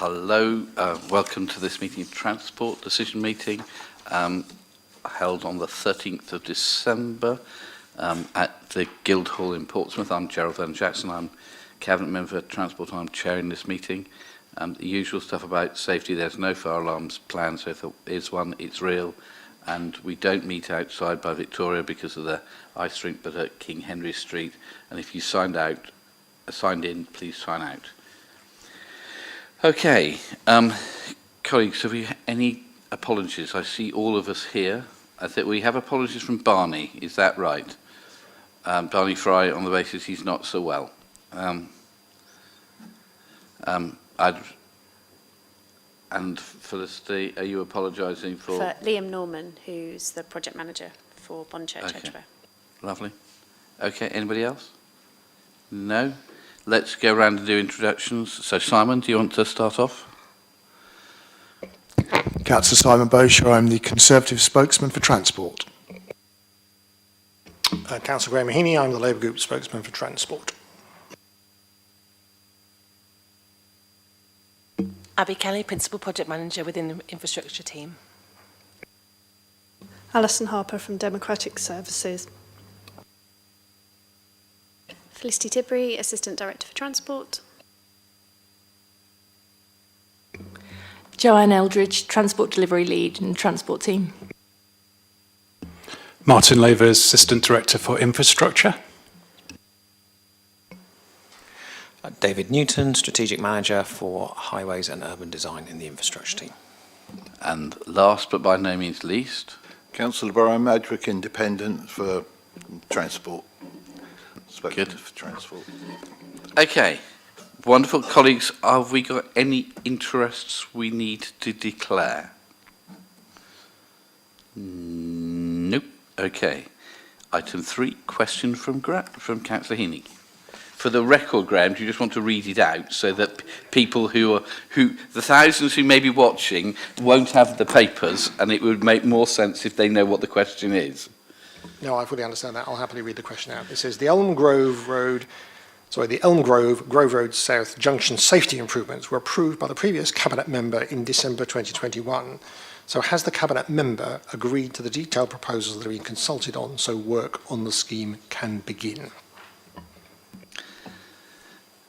Hello, welcome to this meeting of Transport Decision Meeting held on the 13th of December at the Guildhall in Portsmouth. I'm Gerald Vernon-Jackson, I'm Cabinet Member for Transport, I'm chairing this meeting. The usual stuff about safety, there's no fire alarms planned, so if there is one, it's real. And we don't meet outside by Victoria because of the ice rink, but at King Henry Street. And if you signed in, please sign out. Okay, colleagues, have we any apologies? I see all of us here. I think we have apologies from Barney, is that right? Barney Fry, on the basis he's not so well. And Felicity, are you apologising for? For Liam Norman, who's the project manager for Bonchurch Edgware. Lovely. Okay, anybody else? No? Let's go around and do introductions. So Simon, do you want to start off? Councillor Simon Bowshaw, I'm the Conservative spokesman for Transport. Councillor Graham Heaney, I'm the Labour Group spokesman for Transport. Abby Kelly, Principal Project Manager within the Infrastructure team. Alison Harper from Democratic Services. Felicity Tibbury, Assistant Director for Transport. Joanne Eldridge, Transport Delivery Lead in the Transport team. Martin Lavers, Assistant Director for Infrastructure. David Newton, Strategic Manager for Highways and Urban Design in the Infrastructure team. And last but by no means least, Councillor Burrow, Madrick Independent for Transport. Good. For Transport. Okay, wonderful. Colleagues, have we got any interests we need to declare? Nope. Okay. Item 3, question from Councillor Heaney. For the record, Graham, do you just want to read it out so that people the thousands who may be watching won't have the papers, and it would make more sense if they know what the question is? No, I fully understand that. I'll happily read the question out. It says the Elm Grove Grove Road South Junction safety improvements were approved by the previous Cabinet member in December 2021. So has the Cabinet member agreed to the detailed proposals that are being consulted on so work on the scheme can begin?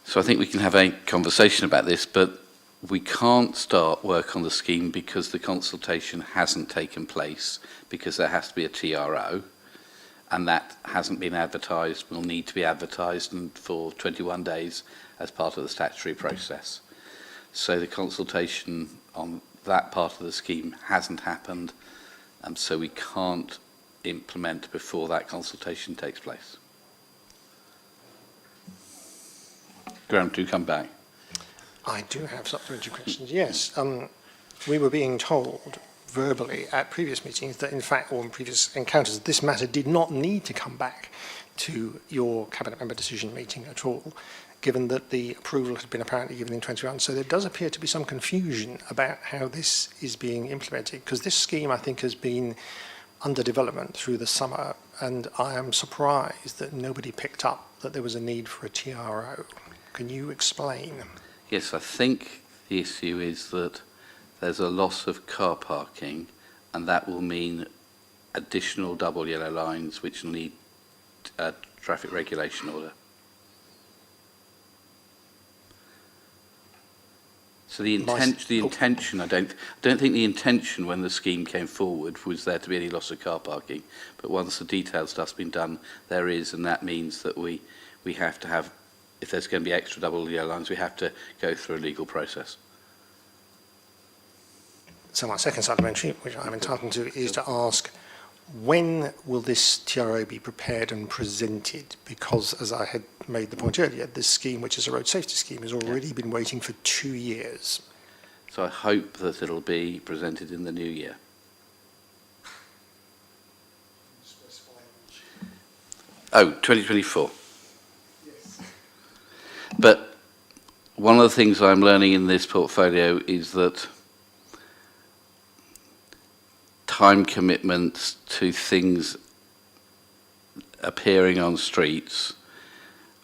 So I think we can have a conversation about this, but we can't start work on the scheme because the consultation hasn't taken place, because there has to be a TRO, and that hasn't been advertised, will need to be advertised for 21 days as part of the statutory process. So the consultation on that part of the scheme hasn't happened, and so we can't implement before that consultation takes place. Graham, do come back. I do have supplementary questions, yes. We were being told verbally at previous meetings that in fact, or in previous encounters, this matter did not need to come back to your Cabinet member decision meeting at all, given that the approval had been apparently given in 2021. So there does appear to be some confusion about how this is being implemented, because this scheme, I think, has been under development through the summer, and I am surprised that nobody picked up that there was a need for a TRO. Can you explain? Yes, I think the issue is that there's a loss of car parking, and that will mean additional double yellow lines which need a traffic regulation order. So the intention, I don't think the intention when the scheme came forward was there to be any loss of car parking, but once the detailed stuff's been done, there is, and that means that we have to have, if there's going to be extra double yellow lines, we have to go through a legal process. So my second supplementary, which I'm entitled to, is to ask, when will this TRO be prepared and presented? Because, as I had made the point earlier, this scheme, which is a road safety scheme, has already been waiting for 2 years. So I hope that it'll be presented in the new year. Oh, 2024. Yes. But one of the things I'm learning in this portfolio is that time commitments to things appearing on streets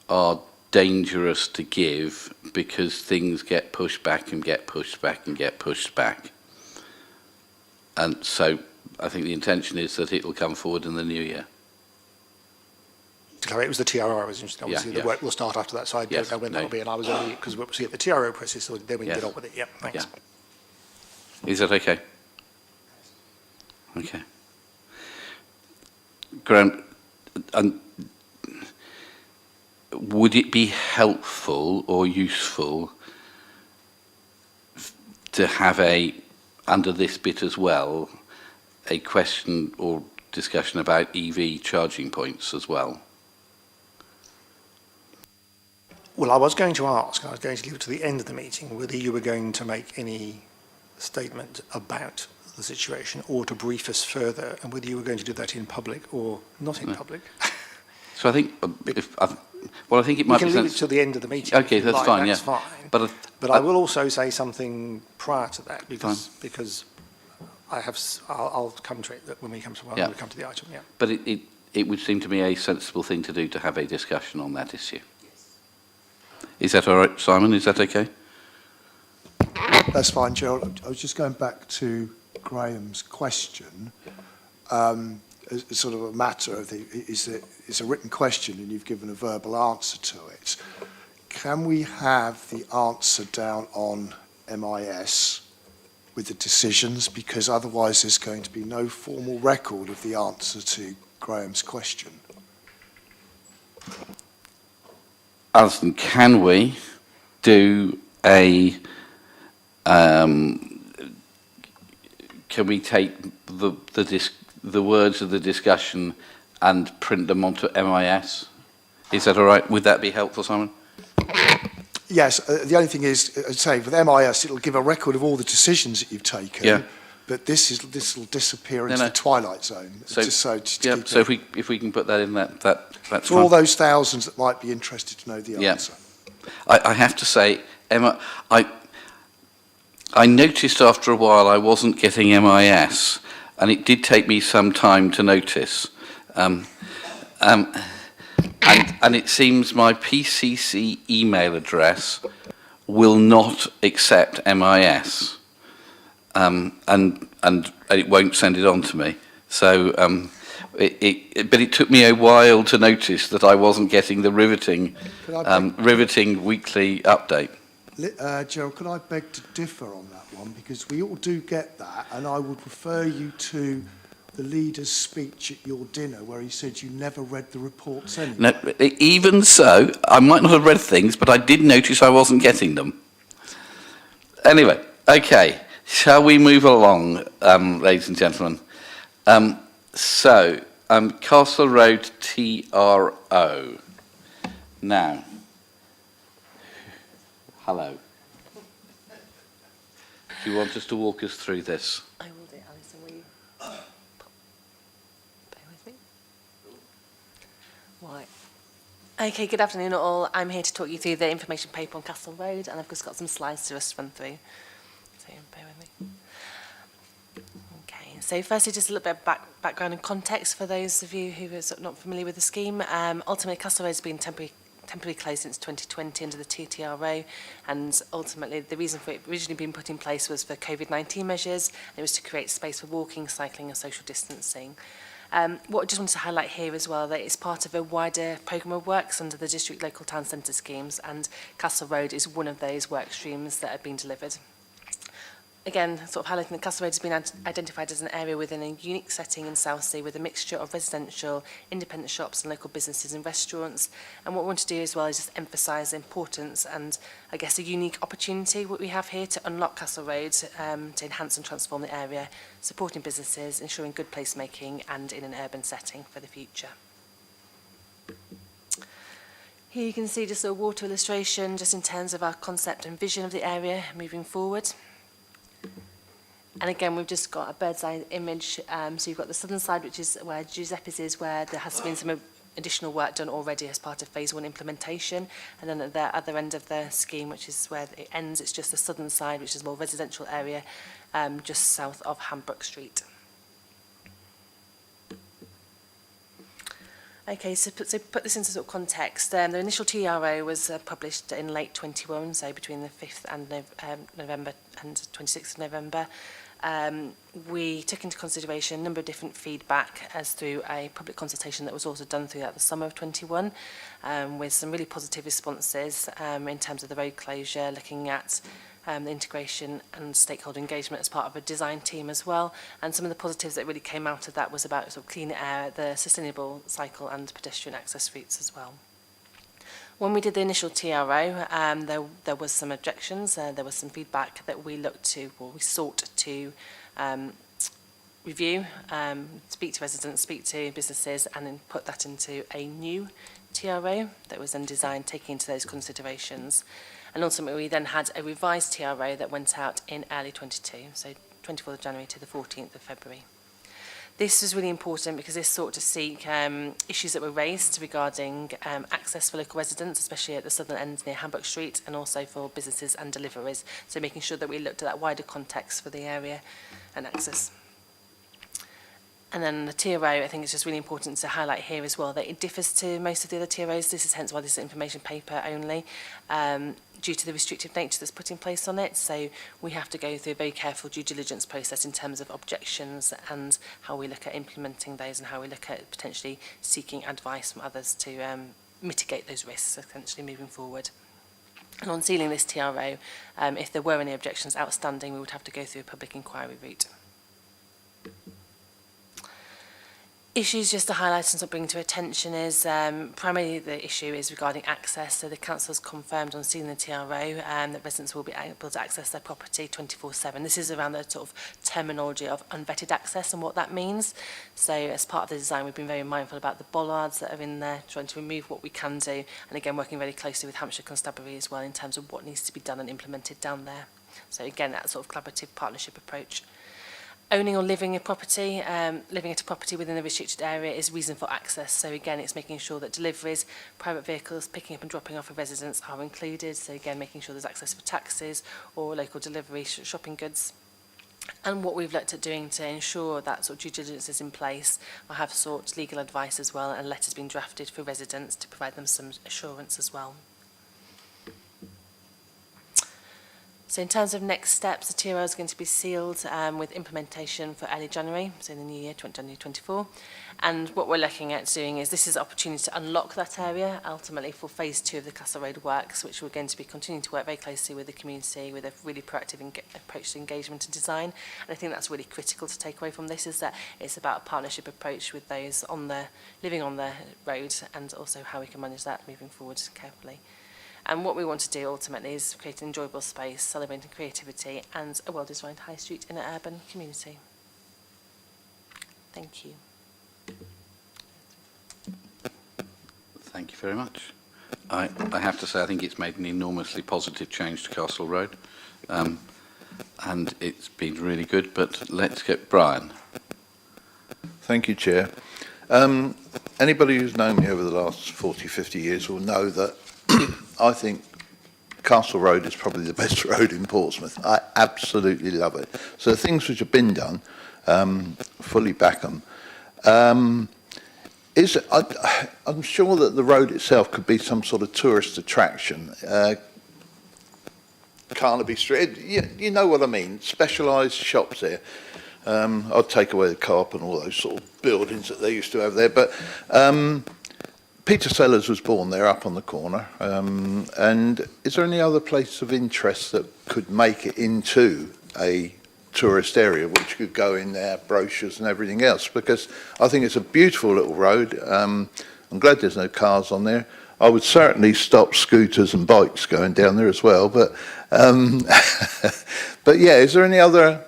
are dangerous to give because things get pushed back and get pushed back and get pushed back. And so I think the intention is that it will come forward in the new year. To clarify, it was the TRO I was interested in. Obviously, Yeah. the work will start after that, so I Yes, don't know when no. that'll be, and I was only, because we'll see at the TRO process, so then we can Yes. get on with it. Yeah, thanks. Yeah. Is that okay? Okay. Graham, would it be helpful or useful to have under this bit as well, a question or discussion about EV charging points as well? Well, I was going to ask, I was going to leave it to the end of the meeting, whether you were going to make any statement about the situation or to brief us further, and whether you were going to do that in public or not in public. So I think, I think it We might can be leave it sense. till the end of the meeting. Okay, if you that's like, fine, that's yeah. fine. But But I will also say something prior to that, because I'll come to it when we come to Yeah. the item. Yeah. But it would seem to me a sensible thing to do to have a discussion on that issue. Is that all right, Simon? Is that okay? That's fine, Gerald. I was just going back to Graham's question. As sort of a matter of it's a written question and you've given a verbal answer to it. Can we have the answer down on MIS with the decisions? Because otherwise there's going to be no formal record of the answer to Graham's question. Alison, can we do can we take the words of the discussion and print them onto MIS? Is that all right? Would that be helpful, Simon? Yes, the only thing is, I'd say with MIS, it'll give a record of all the decisions that you've taken. Yeah. But this will disappear into No. the twilight zone. So, Just to yeah, keep so it- if we can put that in, that's for all fine. those thousands that might be interested to know the Yeah. answer. I have to say, Emma, I noticed after a while I wasn't getting MIS, and it did take me some time to notice. And it seems my PCC email address will not accept MIS, and it won't send it on to me. So, but it took me a while to notice that I wasn't getting the riveting weekly update. Gerald, could I beg to differ on that one? Because we all do get that, and I would refer you to the leader's speech at your dinner where he said you never read the reports anyway. No, even so, I might not have read things, but I did notice I wasn't getting them. Anyway, okay, shall we move along, ladies and gentlemen? Castle Road TRO. Now, hello. Do you want us to walk us through this? I will do, Alison, will you bear with me? Right. Okay, good afternoon all. I'm here to talk you through the information paper on Castle Road, and I've just got some slides to just run through. So bear with me. Okay, so firstly, just a little bit of background and context for those of you who are sort of not familiar with the scheme. Ultimately, Castle Road has been temporarily closed since 2020 under the TTRO, and ultimately the reason for it originally being put in place was for COVID-19 measures. It was to create space for walking, cycling and social distancing. What I just wanted to highlight here as well, that it's part of a wider programme of works under the District Local Town Centre schemes, and Castle Road is one of those work streams that have been delivered. Again, sort of highlighting that Castle Road has been identified as an area within a unique setting in Southsea with a mixture of residential, independent shops and local businesses and restaurants. And what we want to do as well is just emphasise the importance and, I guess, a unique opportunity what we have here to unlock Castle Road to enhance and transform the area, supporting businesses, ensuring good placemaking and in an urban setting for the future. Here you can see just a water illustration just in terms of our concept and vision of the area moving forward. And again, we've just got a bird's eye image. So you've got the southern side, which is where Giuseppe's is, where there has been some additional work done already as part of phase 1 implementation. And then at the other end of the scheme, which is where it ends, it's just the southern side, which is a more residential area, just south of Hambrook Street. Okay, so put this into sort of context. The initial TRO was published in late 21, so between the 5th and November and 26th of November. We took into consideration a number of different feedback as through a public consultation that was also done throughout the summer of 21, with some really positive responses in terms of the road closure, looking at the integration and stakeholder engagement as part of a design team as well. And some of the positives that really came out of that was about sort of clean air, the sustainable cycle and pedestrian access routes as well. When we did the initial TRO, there was some objections, there was some feedback that we looked to, or we sought to review, speak to residents, speak to businesses, and then put that into a new TRO that was then designed taking into those considerations. And ultimately, we then had a revised TRO that went out in early 22, so 24th of January to the 14th of February. This was really important because this sought to seek issues that were raised regarding access for local residents, especially at the southern end near Hambrook Street, and also for businesses and deliveries. So making sure that we looked at that wider context for the area and access. And then the TRO, I think it's just really important to highlight here as well that it differs to most of the other TROs. This is hence why this is information paper only, due to the restrictive nature that's put in place on it. So we have to go through a very careful due diligence process in terms of objections and how we look at implementing those and how we look at potentially seeking advice from others to mitigate those risks, essentially moving forward. And on sealing this TRO, if there were any objections outstanding, we would have to go through a public inquiry route. Issues just to highlight and bring to attention is primarily the issue is regarding access. So the council has confirmed on seeing the TRO that residents will be able to access their property 24/7. This is around the sort of terminology of unvetted access and what that means. So as part of the design, we've been very mindful about the bollards that are in there, trying to remove what we can do, and again working very closely with Hampshire Constabulary as well in terms of what needs to be done and implemented down there. So again, that sort of collaborative partnership approach. Owning or living a property, living at a property within a restricted area is reason for access. So again, it's making sure that deliveries, private vehicles, picking up and dropping off of residents are included. So again, making sure there's access for taxis or local delivery, shopping goods. And what we've looked at doing to ensure that sort of due diligence is in place, I have sought legal advice as well, and letters being drafted for residents to provide them some assurance as well. So in terms of next steps, the TRO is going to be sealed with implementation for early January, so in the new year, January 24. And what we're looking at doing is this is an opportunity to unlock that area, ultimately for phase 2 of the Castle Road works, which we're going to be continuing to work very closely with the community with a really proactive approach to engagement and design. And I think that's really critical to take away from this, is that it's about a partnership approach with those on the living on the road, and also how we can manage that moving forward carefully. And what we want to do ultimately is create an enjoyable space, celebrating creativity and a well-designed high street in an urban community. Thank you. Thank you very much. I have to say I think it's made an enormously positive change to Castle Road, and it's been really good, but let's get Brian. Thank you, Chair. Anybody who's known me over the last 40, 50 years will know that I think Castle Road is probably the best road in Portsmouth. I absolutely love it. So the things which have been done, fully back them. I'm sure that the road itself could be some sort of tourist attraction. Carnaby Street, you know what I mean, specialised shops there. I'd take away the carp and all those sort of buildings that they used to have there. But Peter Sellers was born there up on the corner. And is there any other place of interest that could make it into a tourist area which could go in there, brochures and everything else? Because I think it's a beautiful little road. I'm glad there's no cars on there. I would certainly stop scooters and bikes going down there as well. But but yeah, is there any other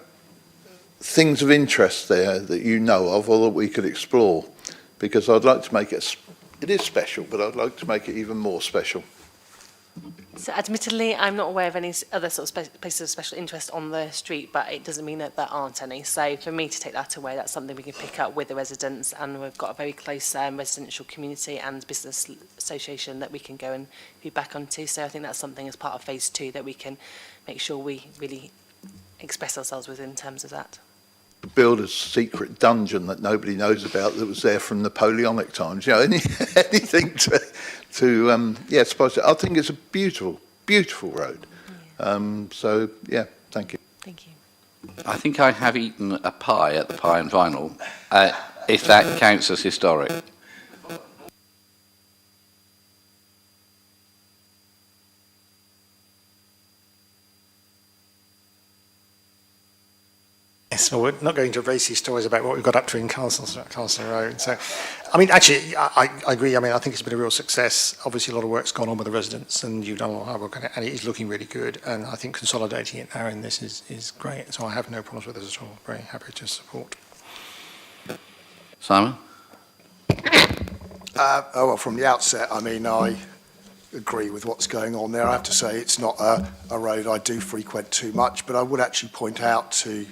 things of interest there that you know of or that we could explore? Because I'd like to make it is special, but I'd like to make it even more special. So admittedly, I'm not aware of any other sort of places of special interest on the street, but it doesn't mean that there aren't any. So for me to take that away, that's something we can pick up with the residents, and we've got a very close residential community and business association that we can go and feedback onto. So I think that's something as part of phase 2 that we can make sure we really express ourselves with in terms of that. build a secret dungeon that nobody knows about that was there from Napoleonic times. You know, anything to suppose. I think it's a beautiful, beautiful road. So yeah, thank you. Thank you. I think I have eaten a pie at the Pie and Vinyl, if that counts as historic. Yes, well, we're not going to race these stories about what we've got up to in Castle Road. So, I mean, actually, I agree. I mean, I think it's been a real success. Obviously, a lot of work's gone on with the residents, and you've done a lot of hard work on it, and it is looking really good. And I think consolidating it now in this is great. So I have no problems with it at all. Very happy to support. Simon? Well, from the outset, I mean, I agree with what's going on there. I have to say it's not a road I do frequent too much, but I would actually point out to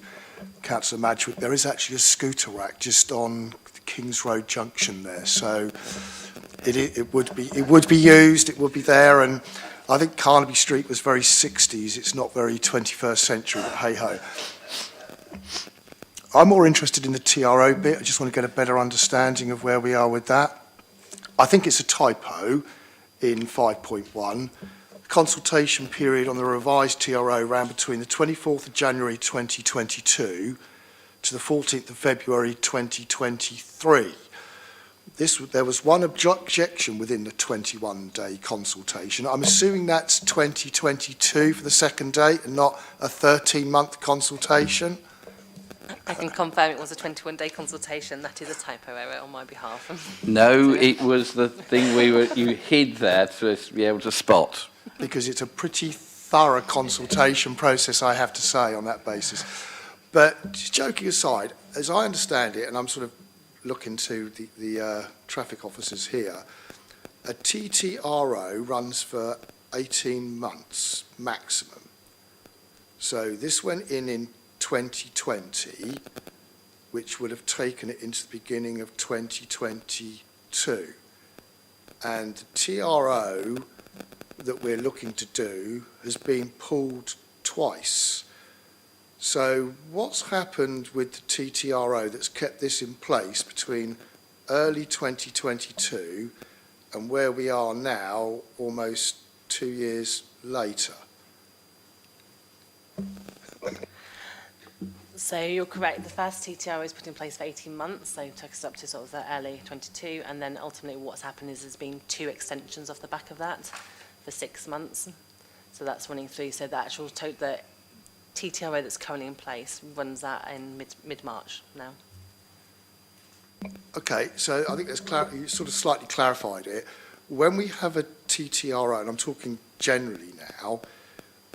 Councillor Madgwick, there is actually a scooter rack just on the Kings Road junction there, so it would be used, it would be there, and I think Carnaby Street was very 60s. It's not very 21st century, but hey ho. I'm more interested in the TRO bit. I just want to get a better understanding of where we are with that. I think it's a typo in 5.1. Consultation period on the revised TRO ran between the 24th of January 2022 to the 14th of February 2023. There was one objection within the 21-day consultation. I'm assuming that's 2022 for the second date and not a 13-month consultation. I can confirm it was a 21-day consultation. That is a typo error on my behalf. No, it was the thing you hid there to be able to spot. Because it's a pretty thorough consultation process, I have to say, on that basis. But just joking aside, as I understand it, and I'm sort of looking to the traffic officers here, a TTRO runs for 18 months maximum. So this went in 2020, which would have taken it into the beginning of 2022. And the TRO that we're looking to do has been pulled twice. So what's happened with the TTRO that's kept this in place between early 2022 and where we are now, almost 2 years later? So you're correct. The first TTR was put in place for 18 months, so it took us up to sort of the early 22, and then ultimately what's happened is there's been 2 extensions off the back of that for 6 months. So that's running through. So the actual the TTRO that's currently in place runs that in mid-March now. Okay, so I think that's you sort of slightly clarified it. When we have a TTRO, and I'm talking generally now,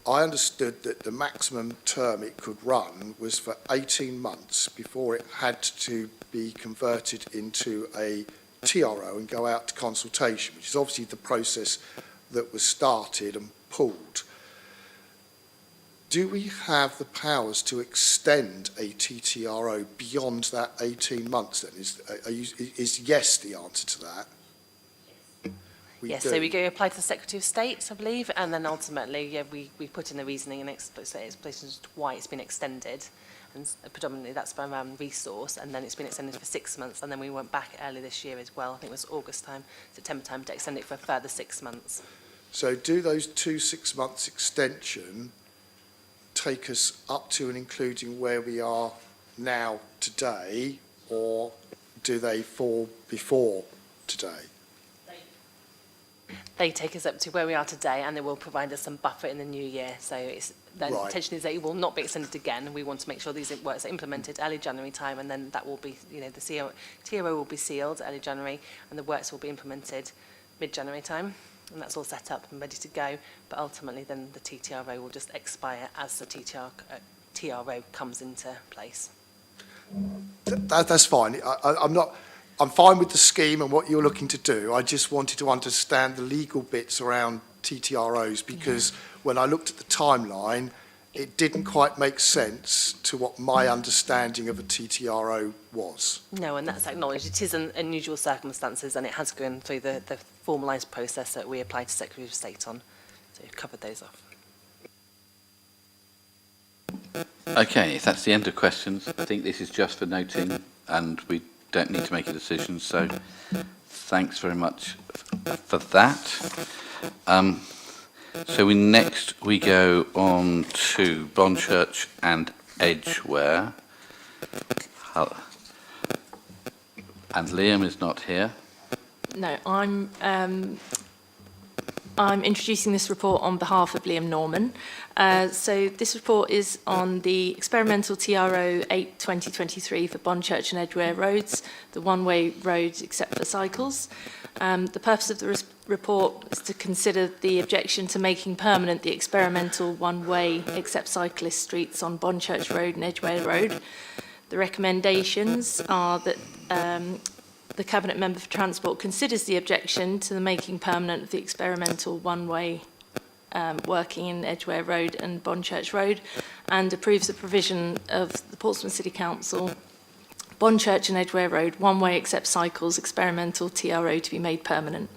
I understood that the maximum term it could run was for 18 months before it had to be converted into a TRO and go out to consultation, which is obviously the process that was started and pulled. Do we have the powers to extend a TTRO beyond that 18 months then? Is yes the answer to that? Yes, so we go apply to the Secretary of State, I believe, and then ultimately, we put in the reasoning and explanations as to why it's been extended, and predominantly that's around resource, and then it's been extended for 6 months, and then we went back early this year as well. I think it was August time, September time, to extend it for a further 6 months. So do those 2 6 months extension take us up to and including where we are now today, or do they fall before today? They take us up to where we are today, and they will provide us some buffer in the new year. So the intention is that it will not be extended again. We want to make sure these works are implemented early January time, and then that will be, the TRO will be sealed early January, and the works will be implemented mid-January time, and that's all set up and ready to go. But ultimately, then the TTRO will just expire as the TRO comes into place. That's fine. I'm fine with the scheme and what you're looking to do. I just wanted to understand the legal bits around TTROs, because when I looked at the timeline, it didn't quite make sense to what my understanding of a TTRO was. No, and that's acknowledged. It is unusual circumstances, and it has gone through the formalised process that we apply to Secretary of State on. So you've covered those off. Okay, if that's the end of questions, I think this is just for noting and we don't need to make a decision, so thanks very much for that. So next we go on to Bonchurch and Edgware. And Liam is not here. No, I'm introducing this report on behalf of Liam Norman. So this report is on the experimental TRO 8/2023 for Bonchurch and Edgware roads, the one-way roads except for cycles. The purpose of the report is to consider the objection to making permanent the experimental one-way except cyclist streets on Bonchurch Road and Edgware Road. The recommendations are that the Cabinet Member for Transport considers the objection to the making permanent of the experimental one-way working in Edgware Road and Bonchurch Road, and approves the provision of the Portsmouth City Council, Bonchurch and Edgware Road, one-way except cycles, experimental TRO to be made permanent.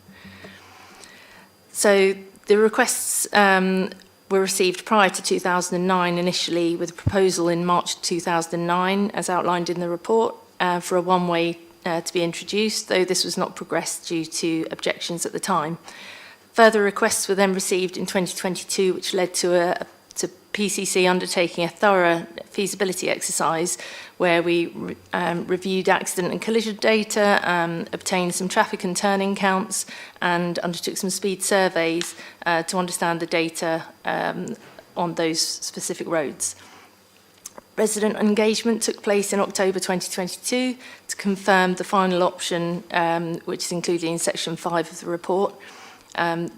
So the requests were received prior to 2009 initially, with a proposal in March 2009, as outlined in the report, for a one-way to be introduced, though this was not progressed due to objections at the time. Further requests were then received in 2022, which led to PCC undertaking a thorough feasibility exercise where we reviewed accident and collision data, obtained some traffic and turning counts, and undertook some speed surveys to understand the data on those specific roads. Resident engagement took place in October 2022 to confirm the final option, which is included in section 5 of the report,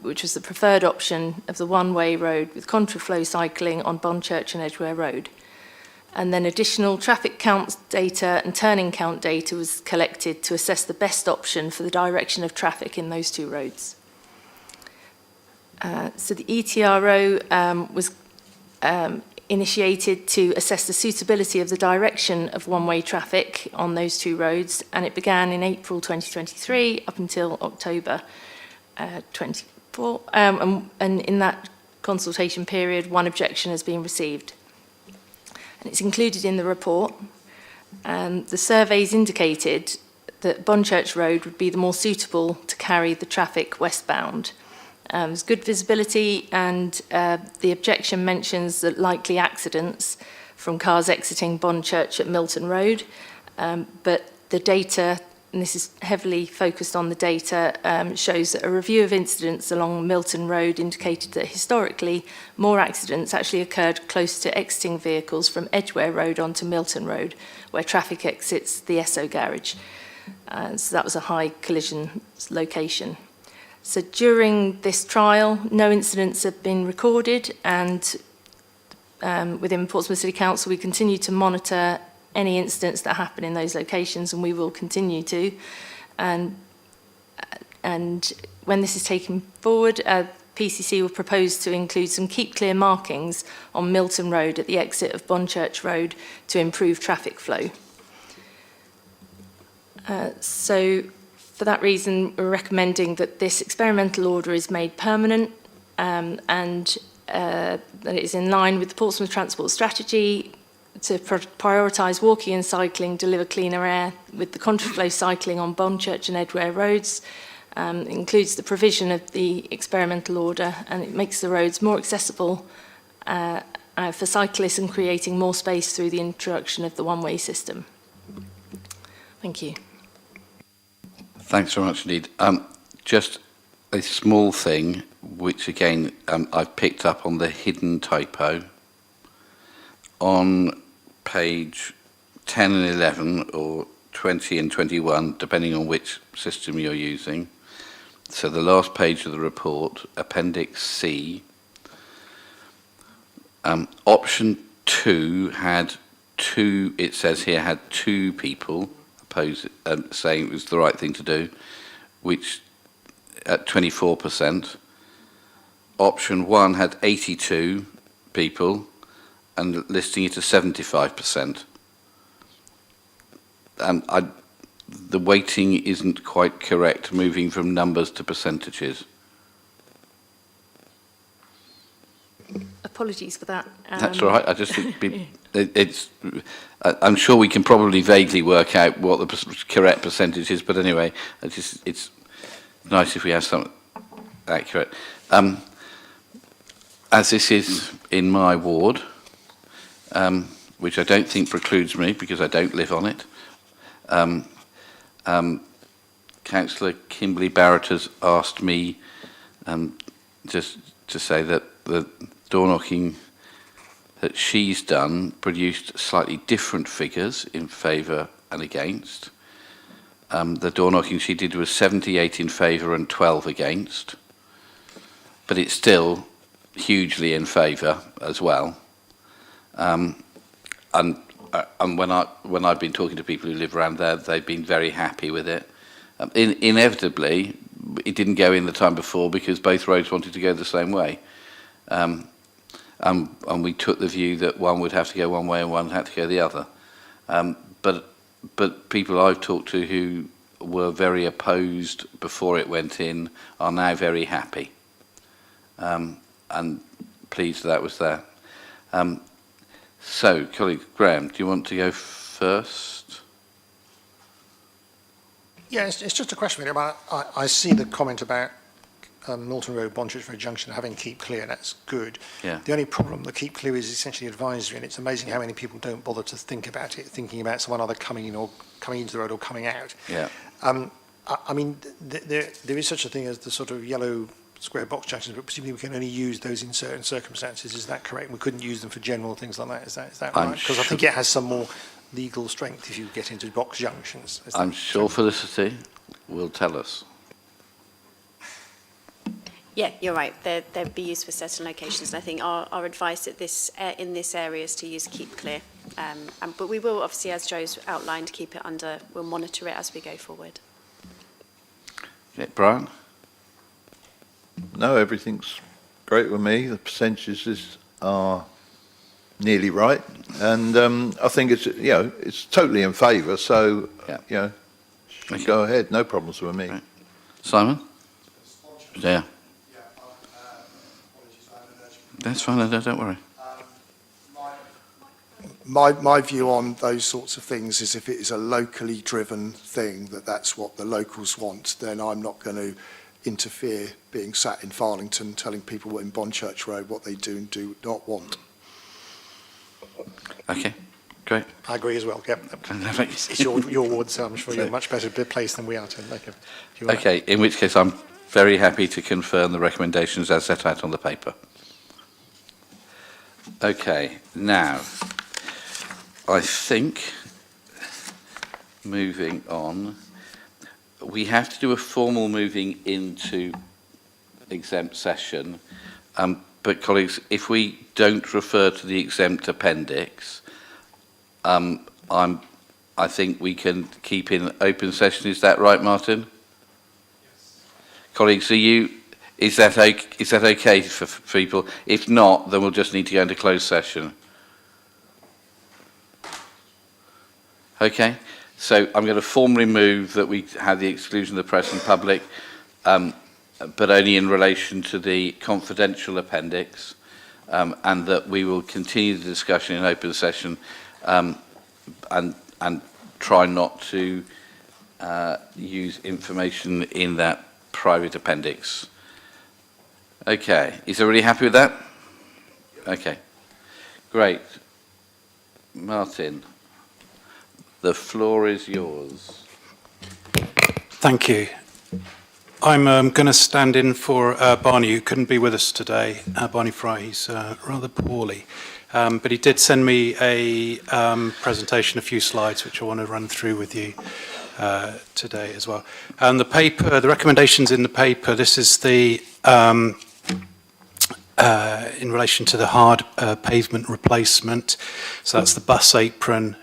which was the preferred option of the one-way road with contraflow cycling on Bonchurch and Edgware Road. And then additional traffic count data and turning count data was collected to assess the best option for the direction of traffic in those two roads. So the ETRO was initiated to assess the suitability of the direction of one-way traffic on those two roads, and it began in April 2023 up until October 24. And in that consultation period, one objection has been received. And it's included in the report. The surveys indicated that Bonchurch Road would be the more suitable to carry the traffic westbound. There's good visibility, and the objection mentions that likely accidents from cars exiting Bonchurch at Milton Road, but the data, and this is heavily focused on the data, shows that a review of incidents along Milton Road indicated that historically more accidents actually occurred close to exiting vehicles from Edgware Road onto Milton Road, where traffic exits the Esso garage. So that was a high collision location. So during this trial, no incidents have been recorded, and within Portsmouth City Council, we continue to monitor any incidents that happen in those locations, and we will continue to. And when this is taken forward, PCC will propose to include some keep clear markings on Milton Road at the exit of Bonchurch Road to improve traffic flow. So for that reason, we're recommending that this experimental order is made permanent, and that it is in line with the Portsmouth Transport Strategy to prioritise walking and cycling, deliver cleaner air, with the contraflow cycling on Bonchurch and Edgware roads. It includes the provision of the experimental order, and it makes the roads more accessible for cyclists and creating more space through the introduction of the one-way system. Thank you. Thanks very much indeed. Just a small thing, which again I've picked up on the hidden typo. On page 10 and 11, or 20 and 21, depending on which system you're using. So the last page of the report, Appendix C, option 2 had two, it says here, had 2 people saying it was the right thing to do, which at 24%. Option 1 had 82 people and listing it as 75%. The weighting isn't quite correct, moving from numbers to percentages. Apologies for that. That's all right. I just think I'm sure we can probably vaguely work out what the correct percentage is, but anyway, it's nice if we have something accurate. As this is in my ward, which I don't think precludes me because I don't live on it, Councillor Kimberly Barrett has asked me just to say that the door knocking that she's done produced slightly different figures in favour and against. The door knocking she did was 78 in favour and 12 against, but it's still hugely in favour as well. And when I've been talking to people who live around there, they've been very happy with it. Inevitably, it didn't go in the time before because both roads wanted to go the same way. And we took the view that one would have to go one way and one had to go the other. But people I've talked to who were very opposed before it went in are now very happy. And pleased that was there. So, colleague Graham, do you want to go first? Yeah, it's just a question really about, I see the comment about Milton Road, Bonchurch Road Junction having Keep Clear, that's good. Yeah. The only problem, the Keep Clear is essentially advisory, and it's amazing how many people don't bother to think about it, thinking about someone either coming in or coming into the road or coming out. Yeah. I mean, there is such a thing as the sort of yellow square box junctions, but presumably we can only use those in certain circumstances. Is that correct? We couldn't use them for general things like that. Is that right? Because I think it has some more legal strength if you get into box junctions. I'm sure Felicity will tell us. Yeah, you're right. They'd be used for certain locations. And I think our advice at in this area is to use Keep Clear. But we will, obviously, as Joe's outlined, keep it under, we'll monitor it as we go forward. Okay, Brian? No, everything's great with me. The percentages are nearly right, and I think it's totally in favour. So Okay. go ahead, no problems with me. Right. Simon? Yeah. That's fine. No, don't worry. My view on those sorts of things is if it is a locally driven thing, that's what the locals want, then I'm not going to interfere being sat in Farlington telling people in Bonchurch Road what they do and do not want. Okay, great. I agree as well, yep. It's your ward, so I'm sure you're much better placed than we are to make it. Okay, in which case I'm very happy to confirm the recommendations as set out on the paper. Okay, now, I think, moving on, we have to do a formal moving into exempt session, but colleagues, if we don't refer to the exempt appendix, I think we can keep in open session. Is that right, Martin? Yes. Colleagues, is that okay for people? If not, then we'll just need to go into closed session. Okay. So I'm going to formally move that we have the exclusion of the press and public, but only in relation to the confidential appendix, and that we will continue the discussion in open session, and try not to use information in that private appendix. Okay, is everybody happy with that? Okay, great. Martin, the floor is yours. Thank you. I'm going to stand in for Barney, who couldn't be with us today. Barney Fry, he's rather poorly. But he did send me a presentation, a few slides, which I want to run through with you today as well. And the paper, the recommendations in the paper, this is the, in relation to the hard pavement replacement. So that's the bus apron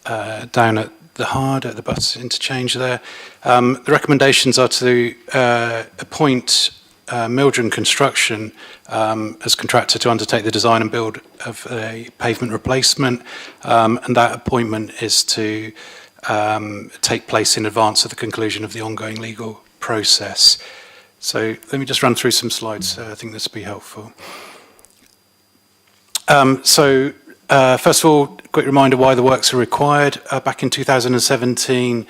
down at the Hard, at the bus interchange there. The recommendations are to appoint Mildren Construction as contractor to undertake the design and build of a pavement replacement, and that appointment is to take place in advance of the conclusion of the ongoing legal process. So let me just run through some slides. I think this will be helpful. First of all, quick reminder why the works are required. Back in 2017,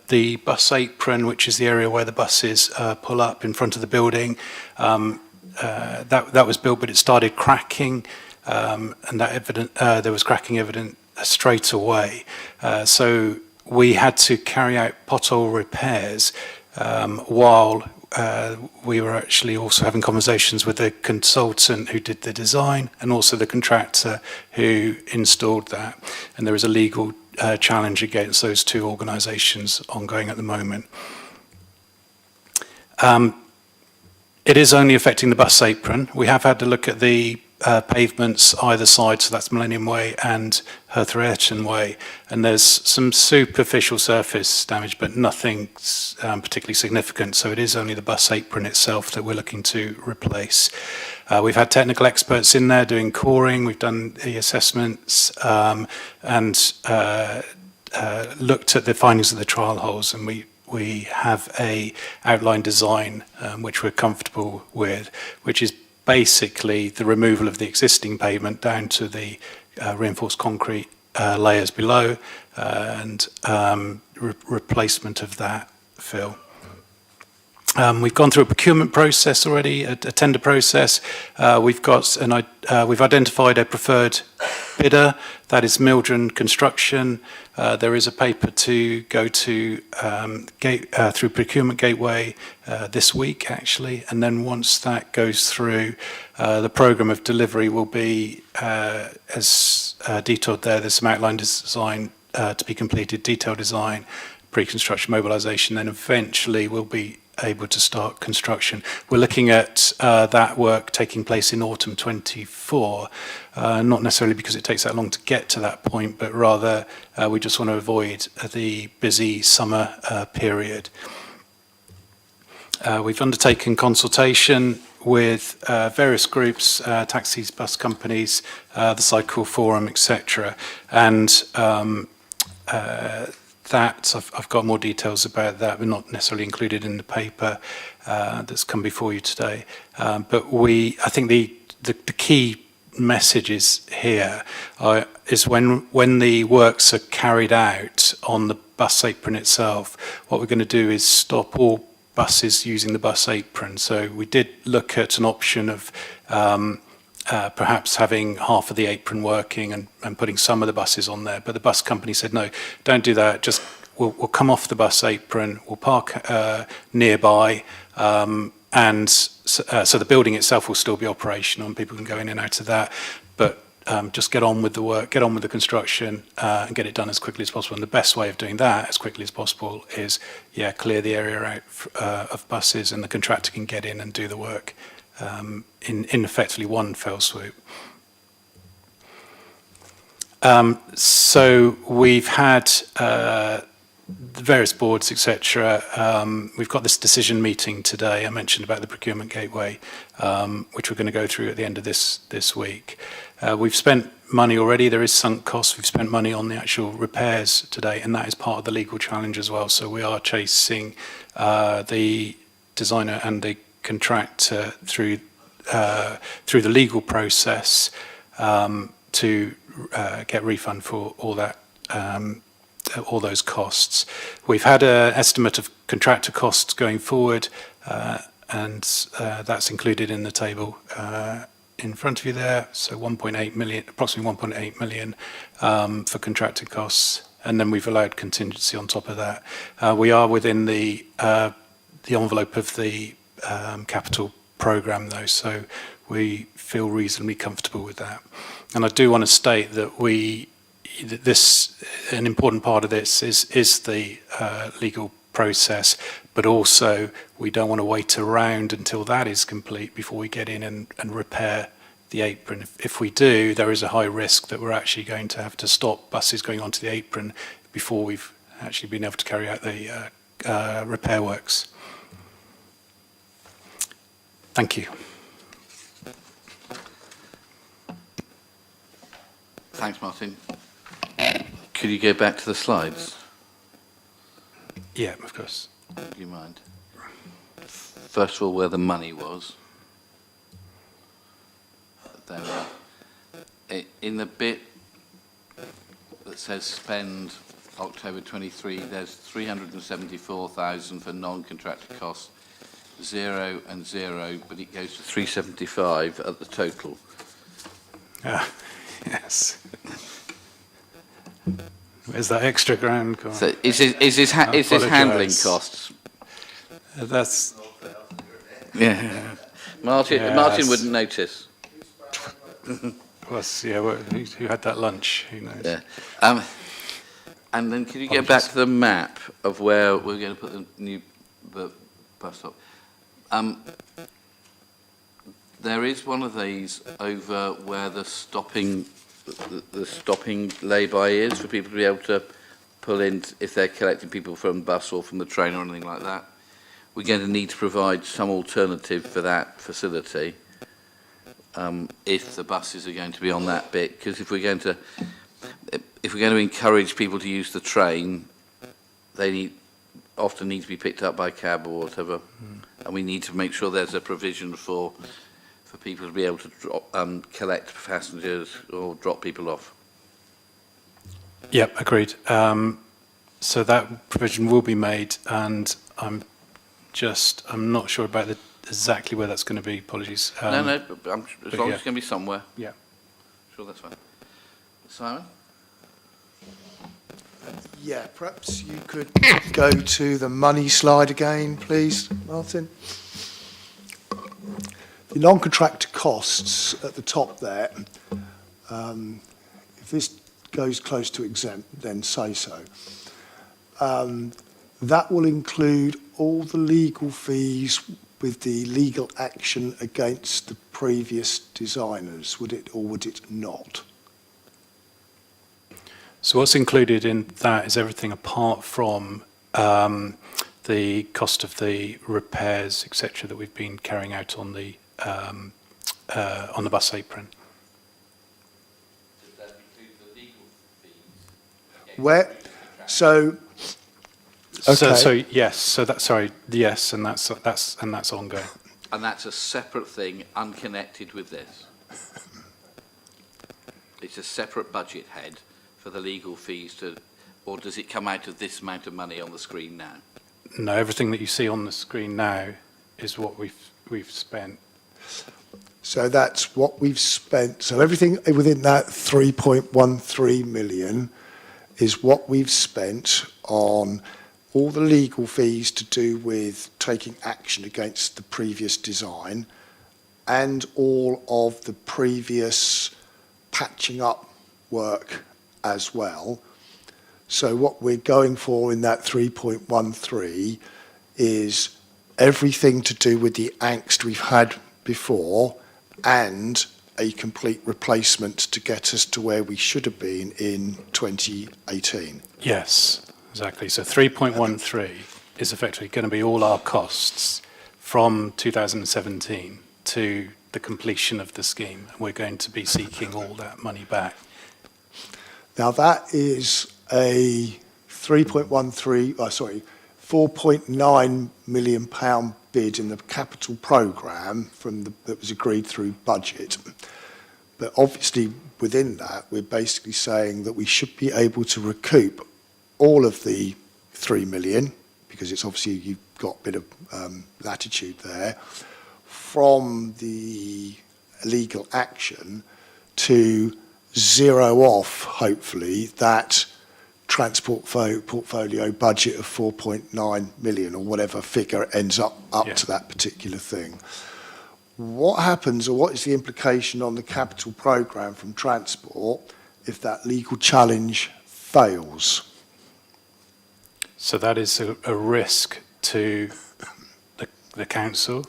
the bus apron, which is the area where the buses pull up in front of the building, that was built, but it started cracking, and there was cracking evident straight away. So we had to carry out pothole repairs while we were actually also having conversations with the consultant who did the design and also the contractor who installed that. And there is a legal challenge against those two organisations ongoing at the moment. It is only affecting the bus apron. We have had to look at the pavements either side, so that's Millennium Way and Hertha Way, and there's some superficial surface damage, but nothing particularly significant, so it is only the bus apron itself that we're looking to replace. We've had technical experts in there doing coring, we've done the assessments, and looked at the findings of the trial holes, and we have a outline design which we're comfortable with, which is basically the removal of the existing pavement down to the reinforced concrete layers below and replacement of that fill. We've gone through a procurement process already, a tender process. We've identified a preferred bidder, that is Mildren Construction. There is a paper to go to through Procurement Gateway this week, actually, and then once that goes through, the programme of delivery will be, as detailed there, there's some outline design to be completed, detailed design, pre-construction mobilisation, then eventually we'll be able to start construction. We're looking at that work taking place in autumn 24, not necessarily because it takes that long to get to that point, but rather we just want to avoid the busy summer period. We've undertaken consultation with various groups, taxis, bus companies, the Cycle Forum, etc. And I've got more details about that, but not necessarily included in the paper that's come before you today. But I think the key messages here is when the works are carried out on the bus apron itself, what we're going to do is stop all buses using the bus apron. So we did look at an option of perhaps having half of the apron working and putting some of the buses on there. But the bus company said, no, don't do that. Just we'll come off the bus apron, we'll park nearby, and so the building itself will still be operational and people can go in and out of that. But just get on with the work, get on with the construction, and get it done as quickly as possible. And the best way of doing that as quickly as possible is, clear the area out of buses, and the contractor can get in and do the work in effectively one fell swoop. So we've had the various boards, etc. We've got this decision meeting today. I mentioned about the Procurement Gateway, which we're going to go through at the end of this week. We've spent money already. There is sunk costs. We've spent money on the actual repairs today, and that is part of the legal challenge as well. So we are chasing the designer and the contractor through the legal process to get refund for all that. All those costs. We've had an estimate of contractor costs going forward, and that's included in the table in front of you there. So 1.8 million, approximately 1.8 million for contractor costs, and then we've allowed contingency on top of that. We are within the envelope of the capital programme, though, so we feel reasonably comfortable with that. And I do want to state that an important part of this is the legal process, but also we don't want to wait around until that is complete before we get in and repair the apron. If we do, there is a high risk that we're actually going to have to stop buses going onto the apron before we've actually been able to carry out the repair works. Thank you. Thanks, Martin. Could you go back to the slides? Yeah, of course. Do you mind? First of all, where the money was. Then In the bit that says spend October 23, there's 374,000 for non-contracted costs, 0 and 0, but it goes to 375 at the total. Yes. Where's that extra grand gone? So is this handling apologise. costs? That's, Yeah. Martin Yes. wouldn't notice. was, yeah, who had that lunch? Who knows? Yeah. And then could you get back Apologies. to the map of where we're going to put the bus stop? There is one of these over where the stopping lay-by is for people to be able to pull in if they're collecting people from bus or from the train or anything like that. We're going to need to provide some alternative for that facility if the buses are going to be on that bit, because if we're going to encourage people to use the train, they often need to be picked up by cab or whatever, and we need to make sure there's a provision for people to be able to collect passengers or drop people off. Yep, agreed. So that provision will be made, and I'm not sure about exactly where that's going to be. Apologies. No, but as long yeah. as it's going to be somewhere. Yeah. Sure, that's fine. Simon? Yeah, perhaps you could go to the money slide again, please, Martin. The non-contracted costs at the top there, if this goes close to exempt, then say so. That will include all the legal fees with the legal action against the previous designers, would it or would it not? So what's included in that is everything apart from the cost of the repairs, etc., that we've been carrying out on the bus apron. Does that include the legal fees? Where, so, okay. So yes, yes, and that's ongoing. And that's a separate thing, unconnected with this. It's a separate budget head for the legal fees or does it come out of this amount of money on the screen now? No, everything that you see on the screen now is what we've spent. So that's what we've spent. So everything within that 3.13 million is what we've spent on all the legal fees to do with taking action against the previous design and all of the previous patching up work as well. So what we're going for in that 3.13 is everything to do with the angst we've had before and a complete replacement to get us to where we should have been in 2018. Yes, exactly. So 3.13 is effectively going to be all our costs from 2017 to the completion of the scheme. We're going to be seeking all that money back. Now that is a 4.9 million pound bid in the capital programme that was agreed through budget. But obviously within that, we're basically saying that we should be able to recoup all of the 3 million, because it's obviously you've got a bit of latitude there, from the legal action to zero off, hopefully, that transport portfolio budget of 4.9 million or whatever figure ends up Yeah. to that particular thing. What happens, or what is the implication on the capital programme from transport if that legal challenge fails? So that is a risk to the council.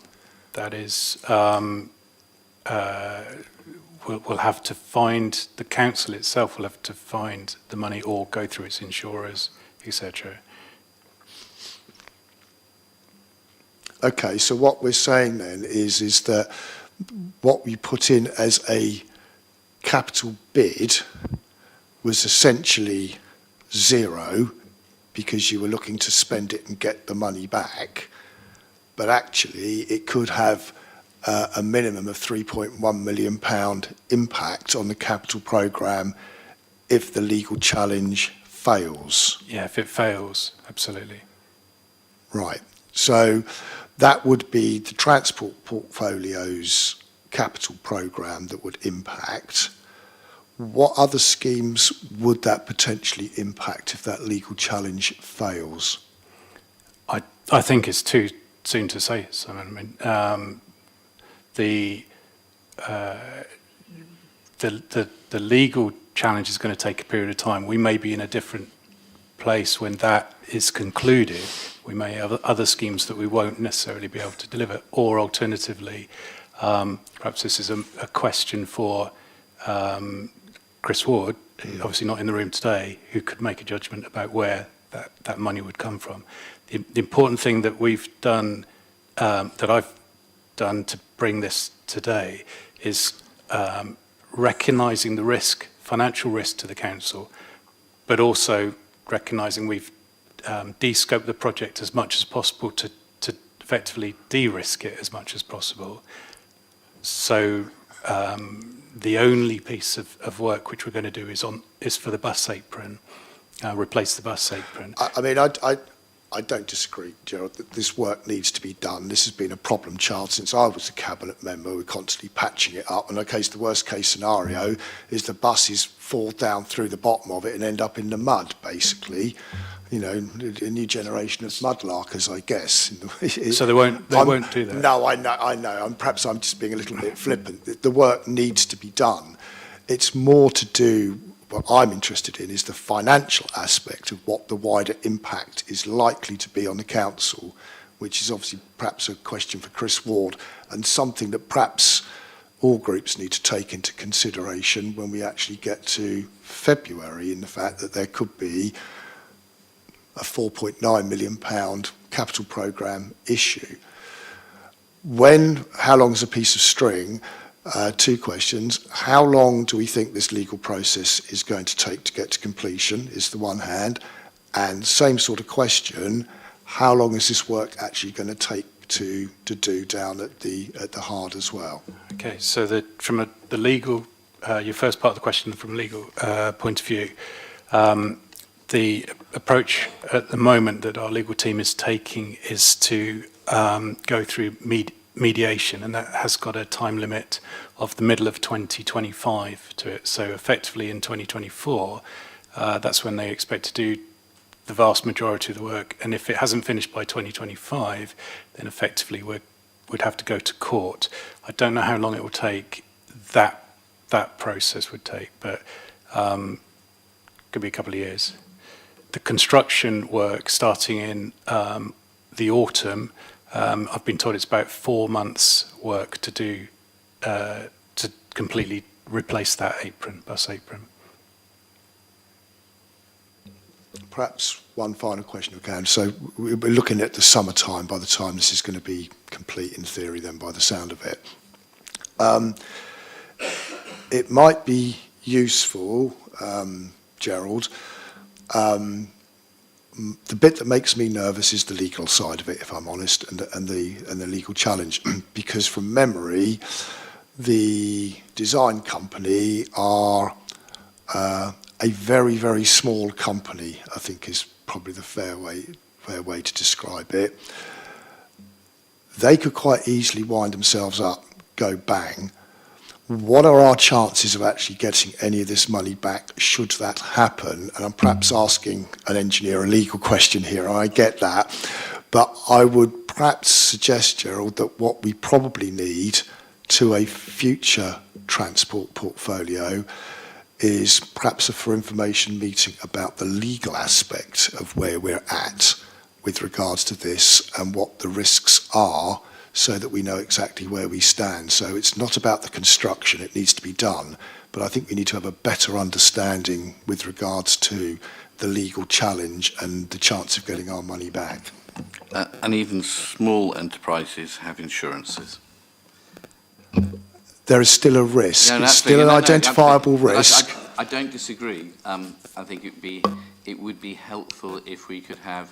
That is, we'll have to find, the council itself will have to find the money or go through its insurers, etc. Okay, so what we're saying then is that what we put in as a capital bid was essentially zero because you were looking to spend it and get the money back, but actually it could have a minimum of £3.1 million impact on the capital programme if the legal challenge fails. Yeah, if it fails, absolutely. Right. So that would be the transport portfolio's capital programme that would impact. What other schemes would that potentially impact if that legal challenge fails? I think it's too soon to say, Simon. I mean, the legal challenge is going to take a period of time. We may be in a different place when that is concluded. We may have other schemes that we won't necessarily be able to deliver, or alternatively, perhaps this is a question for Chris Ward, obviously not in the room today, who could make a judgment about where that money would come from. The important thing that we've done, that I've done to bring this today, is recognising the risk, financial risk to the council, but also recognising we've de-scoped the project as much as possible to effectively de-risk it as much as possible. So the only piece of work which we're going to do is for the bus apron, replace the bus apron. I mean, I don't disagree, Gerald, that this work needs to be done. This has been a problem child since I was a cabinet member. We're constantly patching it up. And the worst case scenario is the buses fall down through the bottom of it and end up in the mud, basically. You know, a new generation of mudlarkers, I guess. So they won't do that? No, I know. Perhaps I'm just being a little bit flippant. The work needs to be done. It's more to do, what I'm interested in is the financial aspect of what the wider impact is likely to be on the council, which is obviously perhaps a question for Chris Ward, and something that perhaps all groups need to take into consideration when we actually get to February, in the fact that there could be a £4.9 million capital programme issue. How long is a piece of string? Two questions. How long do we think this legal process is going to take to get to completion, is the one hand. And same sort of question, how long is this work actually going to take to do down at the Hard as well? Okay, so from the legal, your first part of the question from a legal point of view, the approach at the moment that our legal team is taking is to go through mediation, and that has got a time limit of the middle of 2025 to it. So effectively in 2024, that's when they expect to do the vast majority of the work. And if it hasn't finished by 2025, then effectively we'd have to go to court. I don't know how long it will take, that process would take, but could be a couple of years. The construction work starting in the autumn, I've been told it's about 4 months work to do to completely replace that bus apron. Perhaps one final question if I can. So we're looking at the summertime by the time this is going to be complete in theory then, by the sound of it. It might be useful, Gerald, the bit that makes me nervous is the legal side of it, if I'm honest, and the legal challenge, because from memory, the design company are a very, very small company, I think is probably the fair way to describe it. They could quite easily wind themselves up, go bang. What are our chances of actually getting any of this money back should that happen? And I'm perhaps asking an engineer a legal question here, I get that. But I would perhaps suggest, Gerald, that what we probably need to a future transport portfolio is perhaps a for information meeting about the legal aspect of where we're at with regards to this and what the risks are, so that we know exactly where we stand. So it's not about the construction, it needs to be done, but I think we need to have a better understanding with regards to the legal challenge and the chance of getting our money back. And even small enterprises have insurances. There is still a risk. No, it's still an identifiable risk. I don't disagree. I think it would be helpful if we could have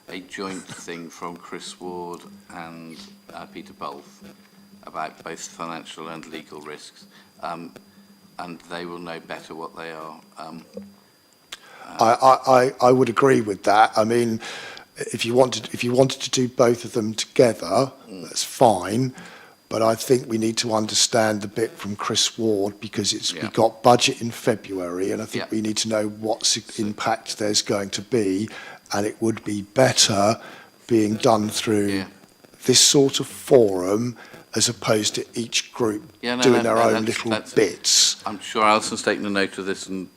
a joint thing from Chris Ward and Peter Bulff about both financial and legal risks, and they will know better what they are. I would agree with that. I mean, if you wanted to do both of them together, that's fine. But I think we need to understand the bit from Chris Ward, because we've got budget in February, and I think we need to know what impact there's going to be, and it would be better being done through this sort of forum as opposed to each group doing their own little bits. I'm sure Alison's taken a note of this, and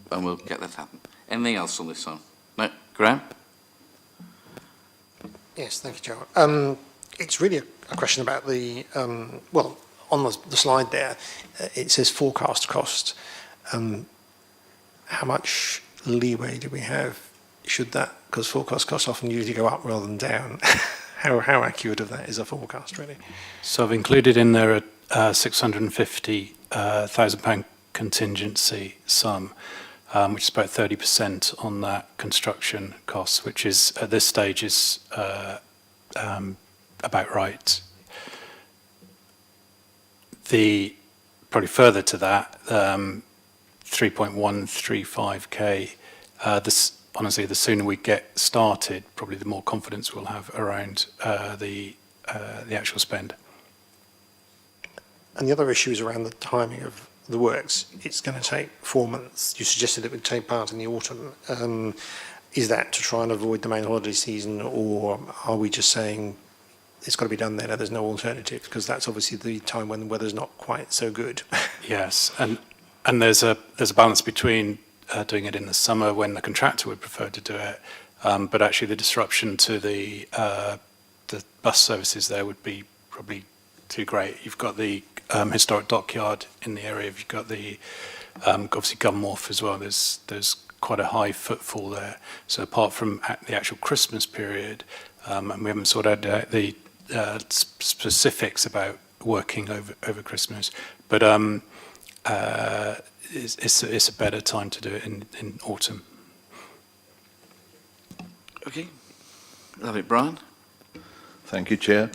we'll get that happen. Anything else on this one? No, Graham? Yes, thank you, Joe. It's really a question about the, well, on the slide there, it says forecast cost. How much leeway do we have? Should that, because forecast costs often usually go up rather than down. How accurate of that is a forecast, really? So I've included in there a £650,000 contingency sum, which is about 30% on that construction cost, which is, at this stage, is about right. Probably further to that, 3.135k, honestly, the sooner we get started, probably the more confidence we'll have around the actual spend. And the other issue is around the timing of the works. It's going to take 4 months. You suggested it would take part in the autumn. Is that to try and avoid the main holiday season, or are we just saying it's got to be done then and there's no alternative? Because that's obviously the time when the weather's not quite so good. Yes, and there's a balance between doing it in the summer when the contractor would prefer to do it, but actually the disruption to the bus services there would be probably too great. You've got the historic dockyard in the area. You've got the obviously Gunwharf as well. There's quite a high footfall there. So apart from the actual Christmas period, and we haven't sorted out the specifics about working over Christmas, but it's a better time to do it in autumn. Okay. Love it, Brian. Thank you, Chair.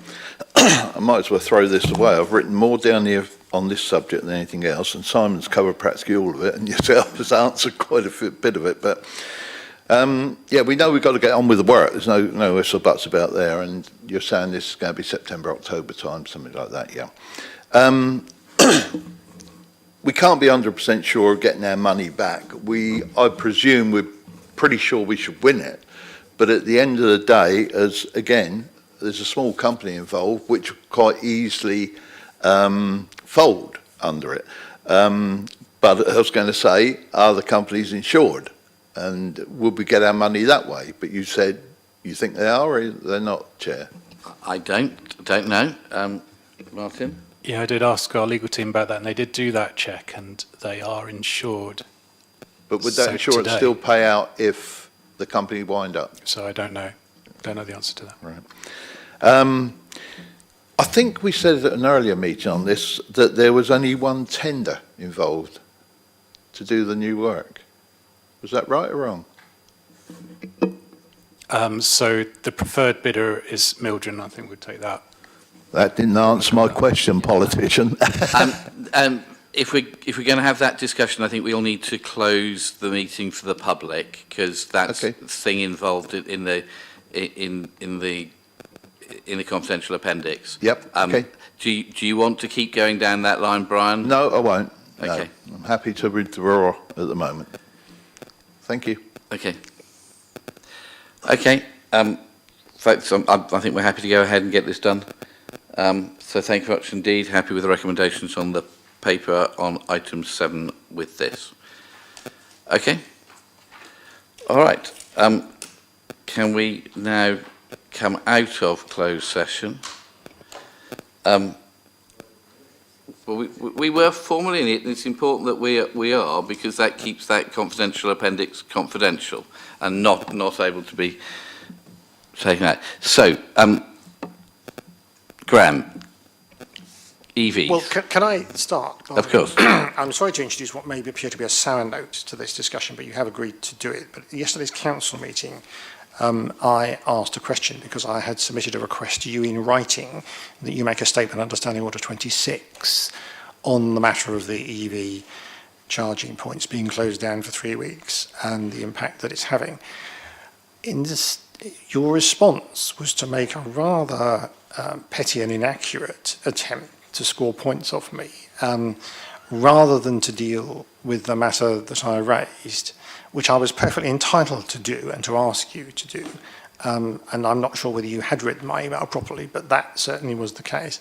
I might as well throw this away. I've written more down here on this subject than anything else, and Simon's covered practically all of it, and yourself has answered quite a bit of it. But yeah, we know we've got to get on with the work. There's no ifs or buts about there, and you're saying this is going to be September, October time, something like that, yeah. We can't be 100% sure of getting our money back. I presume we're pretty sure we should win it, but at the end of the day, there's a small company involved which quite easily fold under it. But I was going to say, are the companies insured? And would we get our money that way? But you said you think they are, or they're not, Chair? I don't know. Martin? Yeah, I did ask our legal team about that, and they did do that check, and they are insured. But would that insurance still pay out if the company wind up? So I don't know. Don't know the answer to that. Right. I think we said at an earlier meeting on this that there was only one tender involved to do the new work. Was that right or wrong? So the preferred bidder is Mildren. I think we'd take that. That didn't answer my question, politician. If we're going to have that discussion, I think we all need to close the meeting for the public, because that's the thing involved in the confidential appendix. Yep. Okay. Do you want to keep going down that line, Brian? No, I won't. Okay. No. I'm happy to withdraw at the moment. Thank you. Okay. Okay. Folks, I think we're happy to go ahead and get this done. So thank you very much indeed. Happy with the recommendations on the paper on item 7 with this. Okay. All right. Can we now come out of closed session? Well, we were formally in it, and it's important that we are, because that keeps that confidential appendix confidential and not able to be taken out. So, Graham, EVs. Well, can I start? Of course. I'm sorry to introduce what may appear to be a sour note to this discussion, but you have agreed to do it. But at yesterday's council meeting, I asked a question because I had submitted a request to you in writing that you make a statement under Standing Order 26 on the matter of the EV charging points being closed down for 3 weeks and the impact that it's having. In this, your response was to make a rather petty and inaccurate attempt to score points off me, rather than to deal with the matter that I raised, which I was perfectly entitled to do and to ask you to do. And I'm not sure whether you had read my email properly, but that certainly was the case.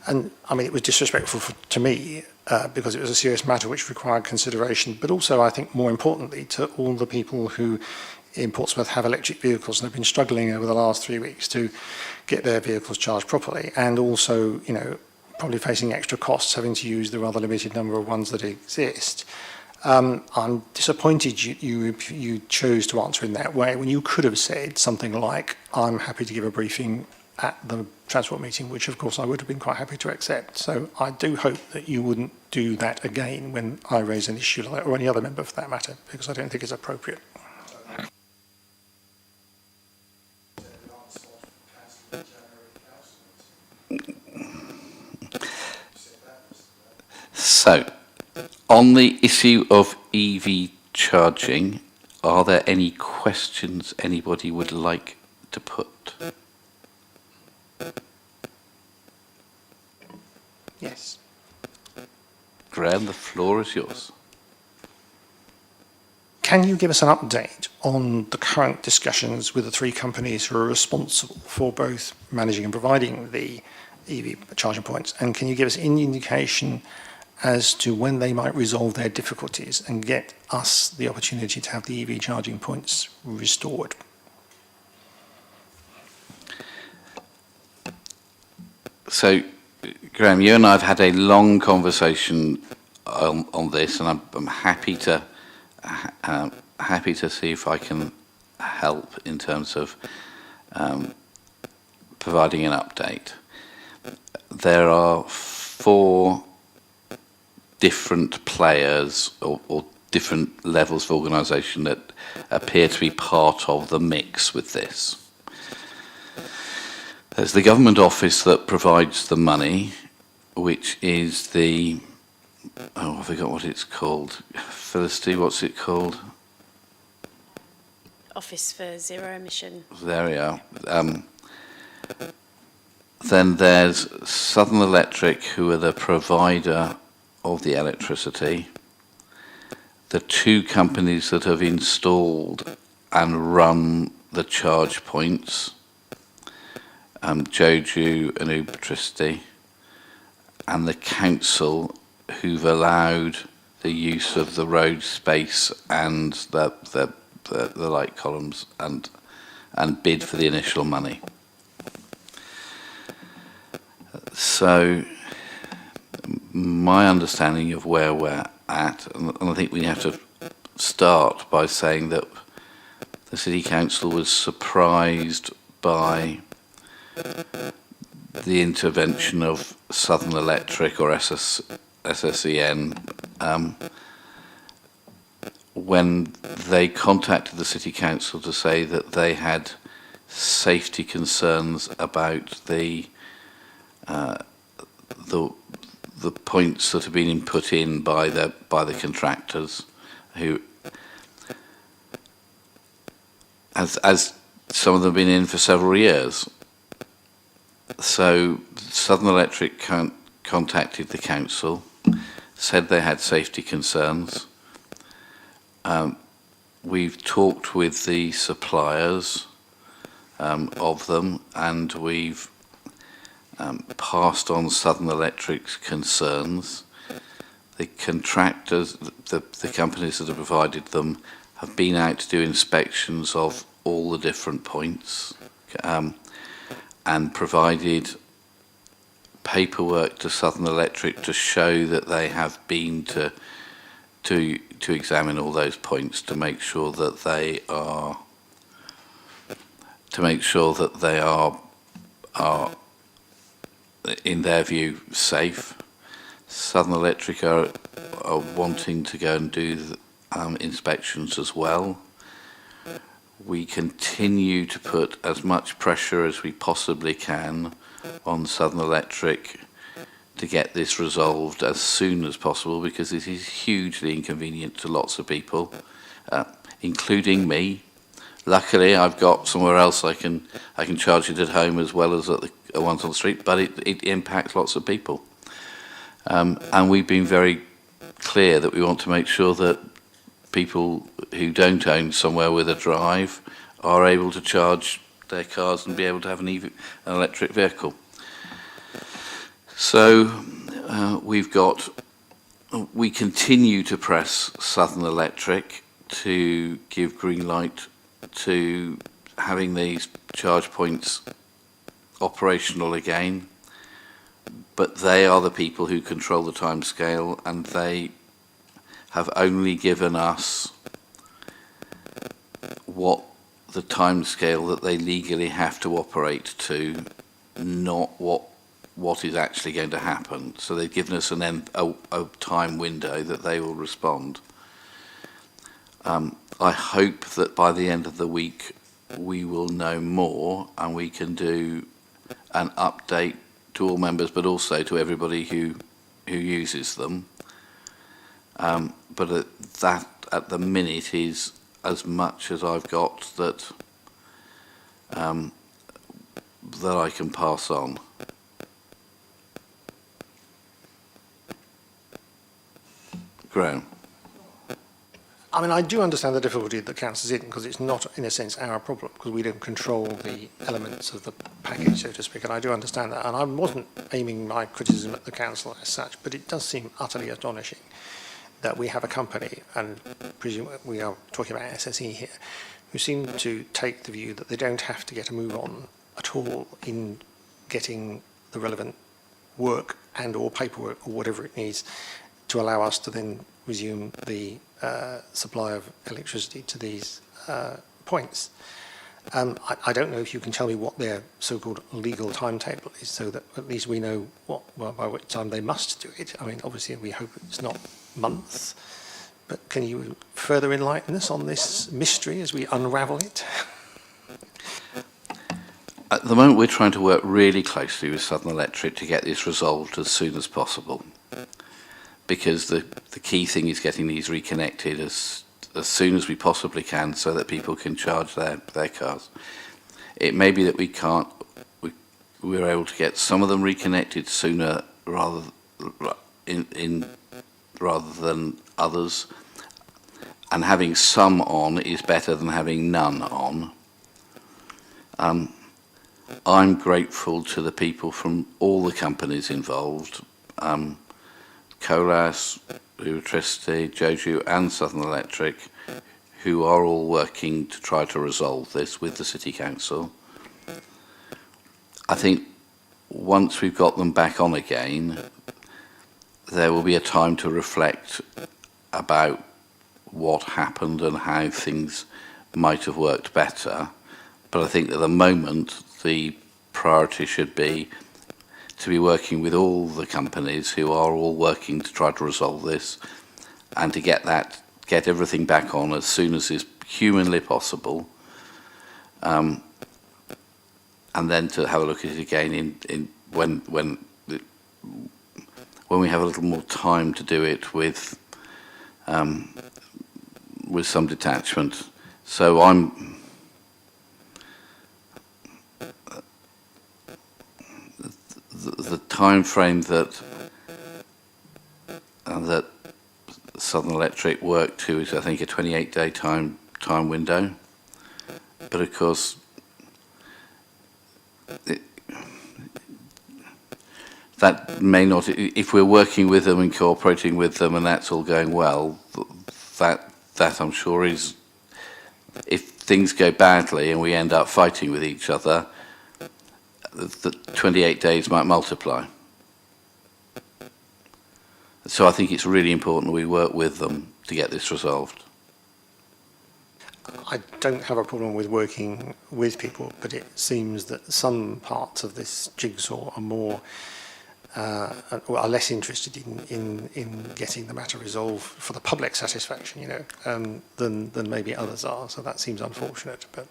And I mean, it was disrespectful to me because it was a serious matter which required consideration, but also, I think, more importantly, to all the people who in Portsmouth have electric vehicles and have been struggling over the last 3 weeks to get their vehicles charged properly, and also, you know, probably facing extra costs having to use the rather limited number of ones that exist. I'm disappointed you chose to answer in that way when you could have said something like, I'm happy to give a briefing at the transport meeting, which of course I would have been quite happy to accept. So I do hope that you wouldn't do that again when I raise an issue like that, or any other member for that matter, because I don't think it's appropriate. So, on the issue of EV charging, are there any questions anybody would like to put? Yes. Graham, the floor is yours. Can you give us an update on the current discussions with the three companies who are responsible for both managing and providing the EV charging points? And can you give us any indication as to when they might resolve their difficulties and get us the opportunity to have the EV charging points restored? So, Graham, you and I have had a long conversation on this, and I'm happy to see if I can help in terms of providing an update. There are 4 different players or different levels of organisation that appear to be part of the mix with this. There's the government office that provides the money, which is the, I forgot what it's called. Felicity, what's it called? Office for Zero Emission. There we are. Then there's Southern Electric, who are the provider of the electricity. The 2 companies that have installed and run the charge points, Joju and Ubertricity, and the council, who've allowed the use of the road space and the light columns and bid for the initial money. So my understanding of where we're at, and I think we have to start by saying that the City Council was surprised by the intervention of Southern Electric or SSEN when they contacted the City Council to say that they had safety concerns about the points that have been put in by the contractors, who, as some of them have been in for several years. So Southern Electric contacted the council, said they had safety concerns. We've talked with the suppliers of them, and we've passed on Southern Electric's concerns. The contractors, the companies that have provided them, have been out to do inspections of all the different points and provided paperwork to Southern Electric to show that they have been to examine all those points to make sure that they are in their view safe. Southern Electric are wanting to go and do inspections as well. We continue to put as much pressure as we possibly can on Southern Electric to get this resolved as soon as possible, because it is hugely inconvenient to lots of people, including me. Luckily, I've got somewhere else I can charge it at home as well as at the ones on the street, but it impacts lots of people. And we've been very clear that we want to make sure that people who don't own somewhere with a drive are able to charge their cars and be able to have an electric vehicle. So we continue to press Southern Electric to give green light to having these charge points operational again, but they are the people who control the timescale, and they have only given us what the timescale that they legally have to operate to, not what is actually going to happen. So they've given us a time window that they will respond. I hope that by the end of the week we will know more and we can do an update to all members, but also to everybody who uses them. But that at the minute is as much as I've got that I can pass on. Graham. I mean, I do understand the difficulty that council's in, because it's not, in a sense, our problem, because we don't control the elements of the package, so to speak, and I do understand that. And I wasn't aiming my criticism at the council as such, but it does seem utterly astonishing that we have a company, and presume we are talking about SSE here, who seem to take the view that they don't have to get a move on at all in getting the relevant work and or paperwork or whatever it needs to allow us to then resume the supply of electricity to these points. I don't know if you can tell me what their so-called legal timetable is, so that at least we know by what time they must do it. I mean, obviously we hope it's not months, but can you further enlighten us on this mystery as we unravel it? At the moment, we're trying to work really closely with Southern Electric to get this resolved as soon as possible, because the key thing is getting these reconnected as soon as we possibly can, so that people can charge their cars. It may be that we're able to get some of them reconnected sooner rather than others, and having some on is better than having none on. I'm grateful to the people from all the companies involved, Colas, Electricity, Joju and Southern Electric, who are all working to try to resolve this with the City Council. I think once we've got them back on again, there will be a time to reflect about what happened and how things might have worked better. But I think at the moment, the priority should be to be working with all the companies who are all working to try to resolve this, and to get everything back on as soon as is humanly possible, and then to have a look at it again when we have a little more time to do it with some detachment. So the time frame that Southern Electric worked to is, I think, a 28-day time window. But of course, that may not. If we're working with them and cooperating with them, and that's all going well, that I'm sure is. If things go badly and we end up fighting with each other, the 28 days might multiply. So I think it's really important we work with them to get this resolved. I don't have a problem with working with people, but it seems that some parts of this jigsaw are more are less interested in getting the matter resolved for the public satisfaction, than maybe others are. So that seems unfortunate, but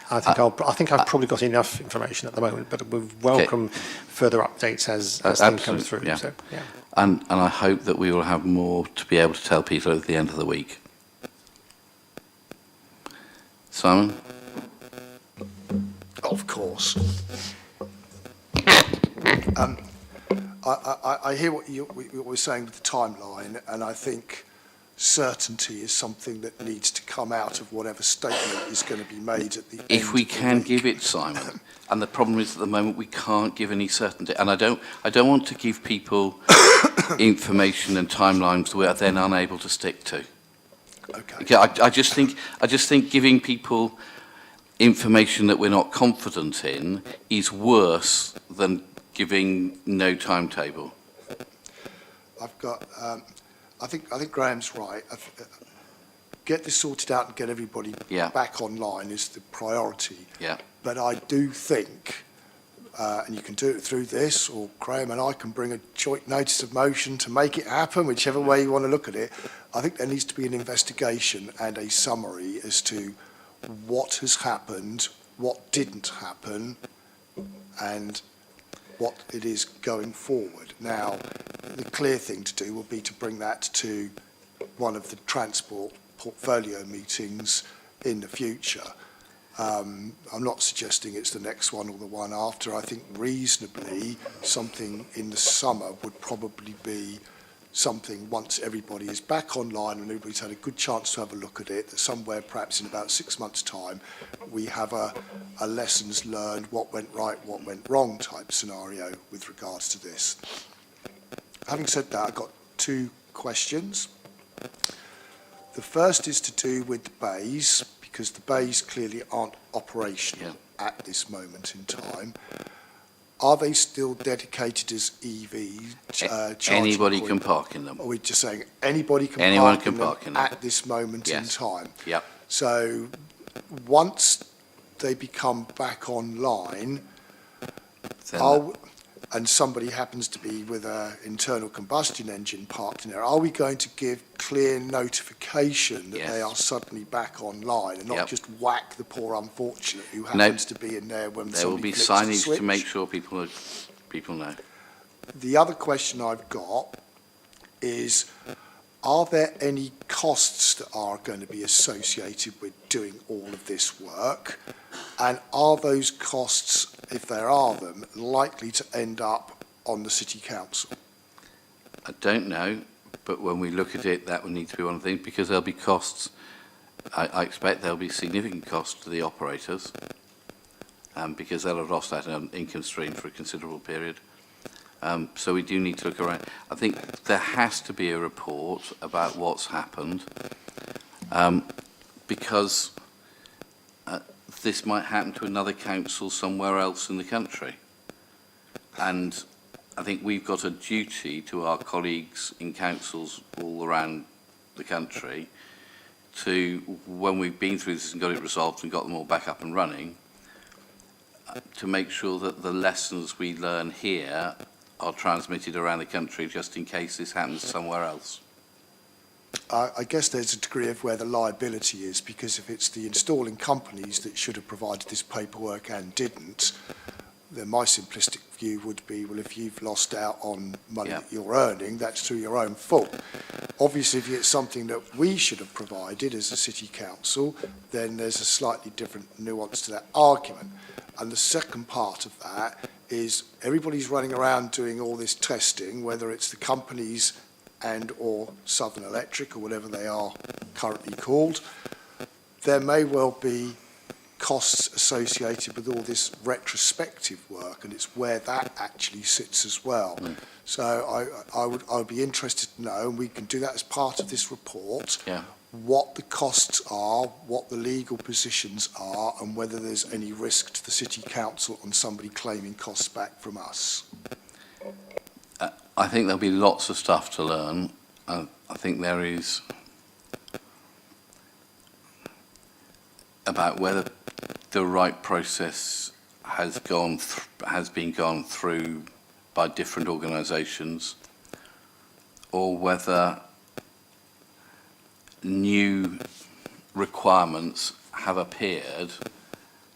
I think I've probably got enough information at the moment. But we welcome further updates as things come through. Yeah. So, yeah. And I hope that we will have more to be able to tell people at the end of the week. Simon? Of course. I hear what you were saying with the timeline, and I think certainty is something that needs to come out of whatever statement is going to be made at the end. If we of the can week. give it, Simon, and the problem is at the moment we can't give any certainty, and I don't want to give people information and timelines that we're then unable to stick to. Okay. I just think giving people information that we're not confident in is worse than giving no timetable. I've got. I think Graham's right. Get this sorted out and get everybody back online is the priority. Yeah. But I do think, and you can do it through this, or Graham and I can bring a joint notice of motion to make it happen, whichever way you want to look at it. I think there needs to be an investigation and a summary as to what has happened, what didn't happen, and what it is going forward. Now, the clear thing to do will be to bring that to one of the transport portfolio meetings in the future. I'm not suggesting it's the next one or the one after. I think reasonably something in the summer would probably be something once everybody is back online and everybody's had a good chance to have a look at it, that somewhere perhaps in about 6 months' time we have a lessons learned, what went right, what went wrong type scenario with regards to this. Having said that, I've got 2 questions. The first is to do with the bays, because the bays clearly aren't operational at this moment in time. Are they still dedicated as EV charging Anybody point? can park in them. Are we just saying anybody can Anyone park can in them park in them. at this moment in Yes. time? Yep. So once they become back online, Then and somebody happens to be with an internal combustion engine parked in there, are we going to give clear notification that they Yes. are suddenly back online and not Yep. just whack the poor unfortunate who happens to be in there when there will somebody be flicks the signage switch? to make sure people know. The other question I've got is, are there any costs that are going to be associated with doing all of this work? And are those costs, if there are them, likely to end up on the City Council? I don't know, but when we look at it, that will need to be one of the things, because there'll be costs. I expect there'll be significant costs to the operators, because they'll have lost that income stream for a considerable period. So we do need to look around. I think there has to be a report about what's happened, because this might happen to another council somewhere else in the country. And I think we've got a duty to our colleagues in councils all around the country to, when we've been through this and got it resolved and got them all back up and running, to make sure that the lessons we learn here are transmitted around the country just in case this happens somewhere else. I guess there's a degree of where the liability is, because if it's the installing companies that should have provided this paperwork and didn't, then my simplistic view would be, well, if you've lost out on money that you're earning, that's through your own fault. Obviously, if it's something that we should have provided as a city council, then there's a slightly different nuance to that argument. And the second part of that is everybody's running around doing all this testing, whether it's the companies and or Southern Electric or whatever they are currently called. There may well be costs associated with all this retrospective work, and it's where that actually sits as well. So I would be interested to know, and we can do that as part of this report, what the costs are, what the legal positions are, and whether there's any risk to the City Council on somebody claiming costs back from us. I think there'll be lots of stuff to learn. I think there is about whether the right process has been gone through by different organisations, or whether new requirements have appeared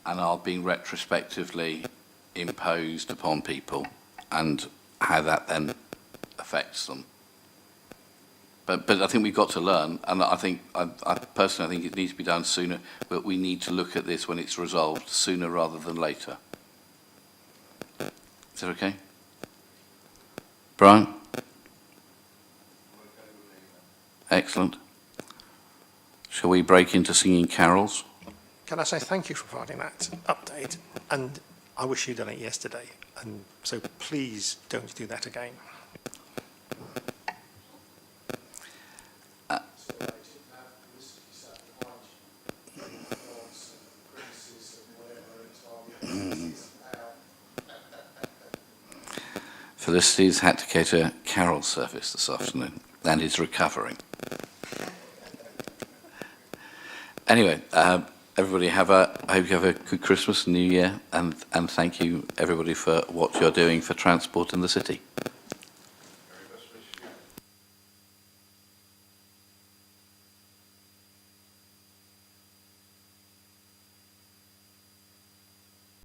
and are being retrospectively imposed upon people, and how that then affects them. But I think we've got to learn, and I think, I personally think it needs to be done sooner, but we need to look at this when it's resolved, sooner rather than later. Is that okay? Brian? Excellent. Shall we break into singing carols? Can I say thank you for providing that update? And I wish you'd done it yesterday. And so please don't do that again. Felicity's had to go to a carol service this afternoon and is recovering. Anyway, everybody I hope you have a good Christmas and New Year, and thank you everybody for what you're doing for transport in the city.